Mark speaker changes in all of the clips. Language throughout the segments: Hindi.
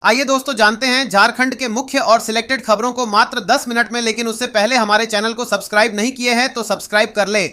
Speaker 1: आइए दोस्तों जानते हैं झारखंड के मुख्य और सिलेक्टेड खबरों को मात्र 10 मिनट में। लेकिन उससे पहले हमारे चैनल को सब्सक्राइब नहीं किए हैं तो सब्सक्राइब कर ले।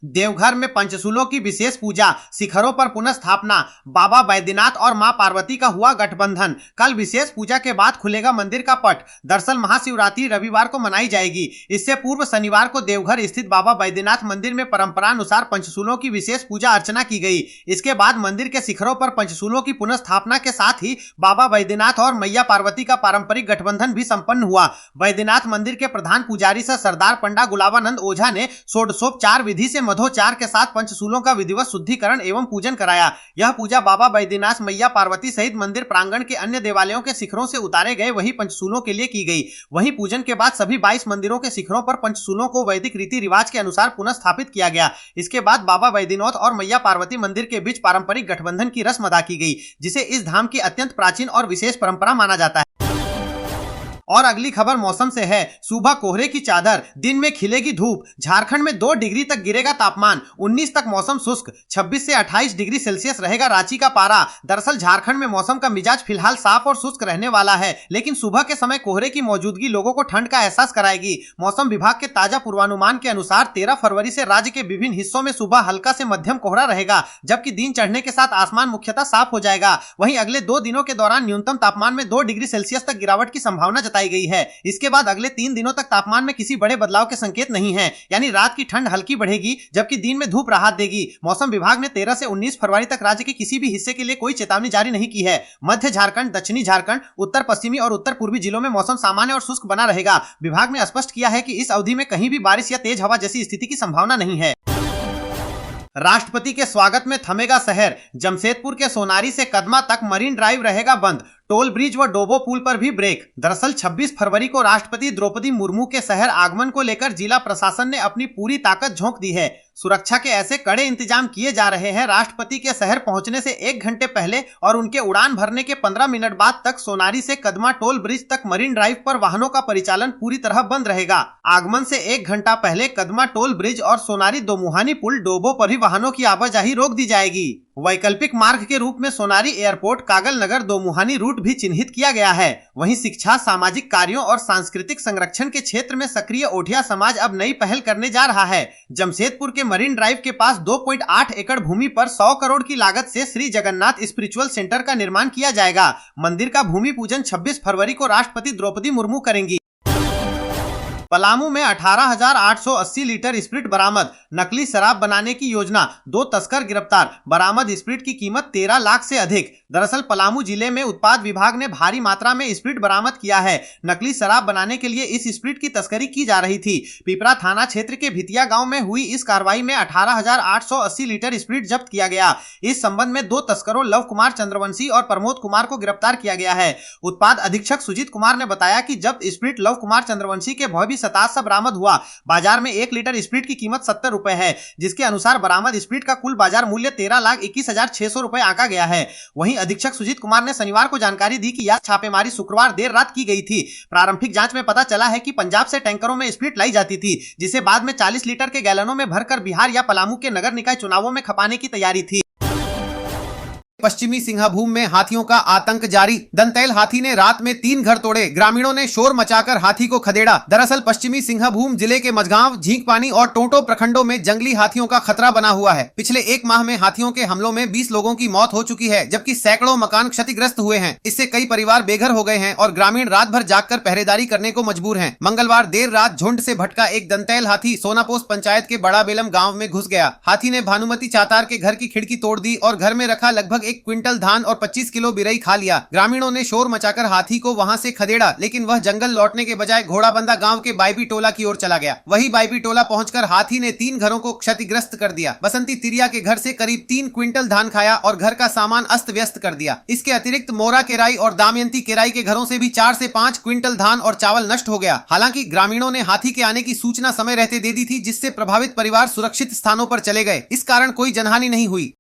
Speaker 1: देवघर में पंचशूलों की विशेष पूजा, शिखरों पर पुनः स्थापना, बाबा बैद्यनाथ और मां पार्वती का हुआ गठबंधन। कल विशेष पूजा के बाद खुलेगा मंदिर का पट। दरअसल महाशिवरात्रि रविवार को मनाई जाएगी। इससे पूर्व शनिवार को देवघर स्थित बाबा बैद्यनाथ मंदिर में परंपरानुसार पंचशूलों की विशेष पूजा अर्चना की गई। इसके बाद मंदिर के शिखरों पर पंचशूलों की पुनः स्थापना के साथ ही बाबा बैद्यनाथ और मैया पार्वती का पारंपरिक गठबंधन भी संपन्न हुआ। बैद्यनाथ मंदिर के प्रधान पुजारी सह सरदार पंडा गुलाबानंद ओझा ने षोडशोपचार विधि से मधोचार के साथ पंचशूलों का विधिवत शुद्धिकरण एवं पूजन कराया। यह पूजा बाबा बैद्यनाथ, मैया पार्वती सहित मंदिर प्रांगण के अन्य देवालयों के शिखरों से उतारे गए वही पंचशूलों के लिए की गई। वहीं पूजन के बाद सभी 22 मंदिरों के शिखरों पर पंचशूलों को वैदिक रीति रिवाज के अनुसार पुनः स्थापित किया गया। इसके बाद बाबा बैद्यनाथ और मैया पार्वती मंदिर के बीच पारंपरिक गठबंधन की रस्म अदा की गई, जिसे इस धाम की अत्यंत प्राचीन और विशेष परंपरा माना जाता है। और अगली खबर मौसम से है। सुबह कोहरे की चादर, दिन में खिलेगी धूप। झारखंड में 2 डिग्री तक गिरेगा तापमान। 19 तक मौसम शुष्क। 26 से 28 डिग्री सेल्सियस रहेगा रांची का पारा। दरअसल झारखंड में मौसम का मिजाज फिलहाल साफ और शुष्क रहने वाला है, लेकिन सुबह के समय कोहरे की मौजूदगी लोगों को ठंड का एहसास कराएगी। मौसम विभाग के ताजा पूर्वानुमान के अनुसार 13 फरवरी से राज्य के विभिन्न हिस्सों में सुबह हल्का से मध्यम कोहरा रहेगा, जबकि दिन चढ़ने के साथ आसमान मुख्यतः साफ हो जाएगा। वहीं अगले 2 दिनों के दौरान न्यूनतम तापमान में 2 डिग्री सेल्सियस तक गिरावट की संभावना जताई गई है। इसके बाद अगले 3 दिनों तक तापमान में किसी बड़े बदलाव के संकेत नहीं है, यानी रात की ठंड हल्की बढ़ेगी जबकि दिन में धूप राहत देगी। मौसम विभाग ने 13 से 19 फरवरी तक राज्य के किसी भी हिस्से के लिए कोई चेतावनी जारी नहीं की है। मध्य झारखंड, दक्षिणी झारखंड, उत्तर पश्चिमी और उत्तर पूर्वी जिलों में मौसम सामान्य और शुष्क बना रहेगा। विभाग ने स्पष्ट किया है कि इस अवधि में कहीं भी बारिश या तेज हवा जैसी स्थिति की संभावना नहीं है। राष्ट्रपति के स्वागत में थमेगा शहर। जमशेदपुर के सोनारी से कदमा तक मरीन ड्राइव रहेगा बंद। टोल ब्रिज व डोबो पुल पर भी ब्रेक। दरअसल 26 फरवरी को राष्ट्रपति द्रौपदी मुर्मू के शहर आगमन को लेकर जिला प्रशासन ने अपनी पूरी ताकत झोंक दी है। सुरक्षा के ऐसे कड़े इंतजाम किए जा रहे हैं, राष्ट्रपति के शहर पहुंचने से 1 घंटे पहले और उनके उड़ान भरने के 15 मिनट बाद तक सोनारी से कदमा टोल ब्रिज तक मरीन ड्राइव पर वाहनों का परिचालन पूरी तरह बंद रहेगा। आगमन से 1 घंटा पहले कदमा टोल ब्रिज और सोनारी दोमुहानी पुल डोबो पर भी वाहनों की आवाजाही रोक दी जाएगी। वैकल्पिक मार्ग के रूप में सोनारी एयरपोर्ट, कागल नगर, दोमुहानी रूट भी चिन्हित किया गया है। वहीं शिक्षा, सामाजिक कार्यों और सांस्कृतिक संरक्षण के क्षेत्र में सक्रिय ओठिया समाज अब नई पहल करने जा रहा है। जमशेदपुर के मरीन ड्राइव के पास 2.8 एकड़ भूमि पर 100 करोड़ की लागत से श्री जगन्नाथ स्पिरिचुअल सेंटर का निर्माण किया जाएगा। मंदिर का भूमि पूजन 26 फरवरी को राष्ट्रपति द्रौपदी मुर्मू करेंगी। पलामू में 18,880 लीटर स्प्रिट बरामद। नकली शराब बनाने की योजना, 2 तस्कर गिरफ्तार। बरामद स्प्रिट की कीमत 13 लाख से अधिक। दरअसल पलामू जिले में उत्पाद विभाग ने भारी मात्रा में स्प्रिट बरामद किया है। नकली शराब बनाने के लिए इस स्प्रिट की तस्करी की जा रही थी। पिपरा थाना क्षेत्र के भितिया गांव में हुई इस कार्रवाई में 18,880 लीटर स्प्रिट जब्त किया गया। इस संबंध में 2 तस्करों लव कुमार चंद्रवंशी और प्रमोद कुमार को गिरफ्तार किया गया है। उत्पाद अधीक्षक सुजीत कुमार ने बताया कि जब्त स्प्रिट लव कुमार चंद्रवंशी के भय भी 27 बरामद हुआ। बाजार में 1 लीटर स्प्रिट की कीमत 70 रुपए है, जिसके अनुसार बरामद स्प्रिट का कुल बाजार मूल्य 13,21,600 रुपए आंका गया है। वहीं अधीक्षक सुजीत कुमार ने शनिवार को जानकारी दी कि यह छापेमारी शुक्रवार देर रात की गई थी। प्रारंभिक जांच में पता चला है कि पंजाब से टैंकरों में स्प्रिट लाई जाती थी, जिसे बाद में 40 लीटर के गैलनों में भरकर बिहार या पलामू के नगर निकाय चुनावों में खपाने की तैयारी थी। पश्चिमी सिंहभूम में हाथियों का आतंक जारी। दंतैल हाथी ने रात में 3 घर तोड़े। ग्रामीणों ने शोर मचाकर हाथी को खदेड़ा। दरअसल पश्चिमी सिंहभूम जिले के मझगांव, झींकपानी और टोंटो प्रखंडों में जंगली हाथियों का खतरा बना हुआ है। पिछले 1 माह में हाथियों के हमलों में 20 लोगों की मौत हो चुकी है, जबकि सैकड़ों मकान क्षतिग्रस्त हुए हैं। इससे कई परिवार बेघर हो गए हैं और ग्रामीण रात भर जागकर पहरेदारी करने को मजबूर हैं। मंगलवार देर रात झुंड से भटका एक दंतैल हाथी सोनापोस्ट पंचायत के बड़ा बेलम गाँव में घुस गया। हाथी ने भानुमती चातार के घर की खिड़की तोड़ दी और घर में रखा लगभग 1 क्विंटल धान और 25 किलो बिरई खा लिया। ग्रामीणों ने शोर मचाकर हाथी को वहां से खदेड़ा, लेकिन वह जंगल लौटने के बजाय घोड़ाबंदा गांव के बाईबी टोला की ओर चला गया। वही बाईबी टोला पहुंचकर हाथी ने 3 घरों को क्षतिग्रस्त कर दिया। बसंती तिरिया के घर से करीब 3 क्विंटल धान खाया और घर का सामान अस्त व्यस्त कर दिया। इसके अतिरिक्त मोरा केराई और दामयंती केराई के घरों से भी 4 से 5 क्विंटल धान और चावल नष्ट हो गया। हालांकि ग्रामीणों ने हाथी के आने की सूचना समय रहते दे दी थी, जिससे प्रभावित परिवार सुरक्षित स्थानों पर चले गए। इस कारण कोई जनहानि नहीं हुई।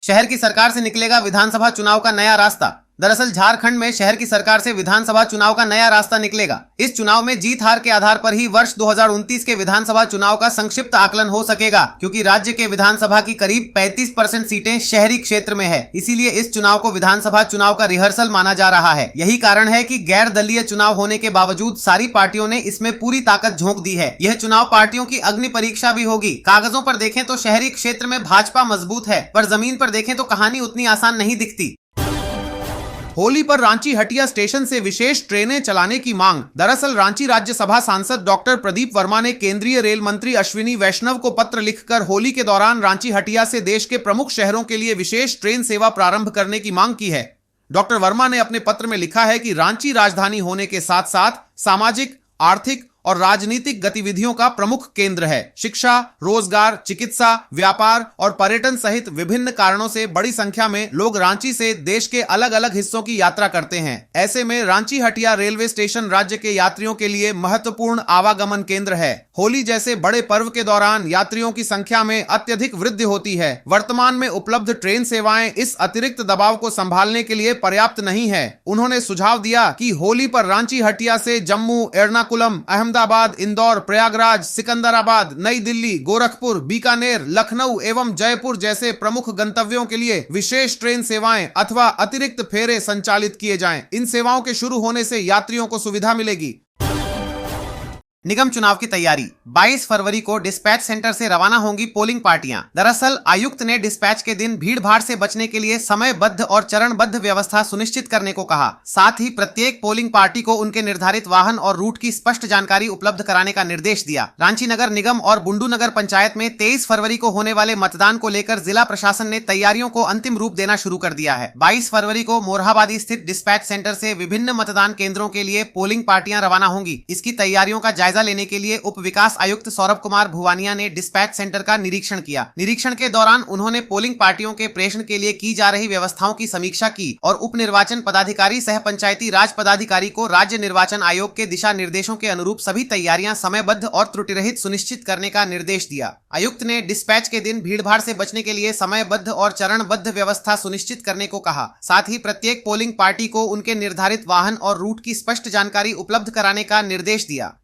Speaker 1: शहर की सरकार से निकलेगा विधानसभा चुनाव का नया रास्ता। दरअसल झारखंड में शहर की सरकार से विधानसभा चुनाव का नया रास्ता निकलेगा। इस चुनाव में जीत हार के आधार पर ही वर्ष 2029 के विधानसभा चुनाव का संक्षिप्त आकलन हो सकेगा, क्योंकि राज्य के विधानसभा की करीब 35% सीटें शहरी क्षेत्र में है। इसीलिए इस चुनाव को विधानसभा चुनाव का रिहर्सल माना जा रहा है। यही कारण है कि गैर दलीय चुनाव होने के बावजूद सारी पार्टियों ने इसमें पूरी ताकत झोंक दी है। यह चुनाव पार्टियों की अग्नि परीक्षा भी होगी। कागजों पर देखें तो शहरी क्षेत्र में भाजपा मजबूत है, पर जमीन पर देखें तो कहानी उतनी आसान नहीं दिखती।
Speaker 2: होली पर रांची हटिया स्टेशन से विशेष ट्रेनें चलाने की मांग। दरअसल रांची राज्यसभा सांसद डॉक्टर प्रदीप वर्मा ने केंद्रीय रेल मंत्री अश्विनी वैष्णव को पत्र लिखकर होली के दौरान रांची हटिया से देश के प्रमुख शहरों के लिए विशेष ट्रेन सेवा प्रारंभ करने की मांग की है। डॉक्टर वर्मा ने अपने पत्र में लिखा है कि रांची राजधानी होने के साथ साथ सामाजिक, आर्थिक और राजनीतिक गतिविधियों का प्रमुख केंद्र है। शिक्षा, रोजगार, चिकित्सा, व्यापार और पर्यटन सहित विभिन्न कारणों से बड़ी संख्या में लोग रांची से देश के अलग अलग हिस्सों की यात्रा करते हैं। ऐसे में रांची हटिया रेलवे स्टेशन राज्य के यात्रियों के लिए महत्वपूर्ण आवागमन केंद्र है। होली जैसे बड़े पर्व के दौरान यात्रियों की संख्या में अत्यधिक वृद्धि होती है। वर्तमान में उपलब्ध ट्रेन सेवाएं इस अतिरिक्त दबाव को संभालने के लिए पर्याप्त नहीं है। उन्होंने सुझाव दिया कि होली पर रांची हटिया से जम्मू, एर्नाकुलम, अहमदाबाद, इंदौर, प्रयागराज, सिकंदराबाद, नई दिल्ली, गोरखपुर, बीकानेर, लखनऊ एवं जयपुर जैसे प्रमुख गंतव्यों के लिए विशेष ट्रेन सेवाएं अथवा अतिरिक्त फेरे संचालित किए जाएं। इन सेवाओं के शुरू होने से यात्रियों को सुविधा मिलेगी।
Speaker 1: निगम चुनाव की तैयारी। 22 फरवरी को डिस्पैच सेंटर से रवाना होंगी पोलिंग पार्टियां। दरअसल आयुक्त ने डिस्पैच के दिन भीड़ भाड़ से बचने के लिए समयबद्ध और चरणबद्ध व्यवस्था सुनिश्चित करने को कहा। साथ ही प्रत्येक पोलिंग पार्टी को उनके निर्धारित वाहन और रूट की स्पष्ट जानकारी उपलब्ध कराने का निर्देश दिया। रांची नगर निगम और बुंडू नगर पंचायत में 23 फरवरी को होने वाले मतदान को लेकर जिला प्रशासन ने तैयारियों को अंतिम रूप देना शुरू कर दिया है। 22 फरवरी को मोरहाबादी स्थित डिस्पैच सेंटर से विभिन्न मतदान केंद्रों के लिए पोलिंग पार्टियां रवाना होंगी। इसकी तैयारियों का जायजा लेने के लिए उप विकास आयुक्त सौरभ कुमार भुवानिया ने डिस्पैच सेंटर का निरीक्षण किया। निरीक्षण के दौरान उन्होंने पोलिंग पार्टियों के प्रेषण के लिए की जा रही व्यवस्थाओं की समीक्षा की और उप निर्वाचन पदाधिकारी सह पंचायती राज पदाधिकारी को राज्य निर्वाचन आयोग के दिशा निर्देशों के अनुरूप सभी तैयारियां समयबद्ध और त्रुटिरहित सुनिश्चित करने का निर्देश दिया। आयुक्त ने डिस्पैच के दिन भीड़भाड़ से बचने के लिए समयबद्ध और चरणबद्ध व्यवस्था सुनिश्चित करने को कहा। साथ ही प्रत्येक पोलिंग पार्टी को उनके निर्धारित वाहन और रूट की स्पष्ट जानकारी उपलब्ध कराने का निर्देश दिया।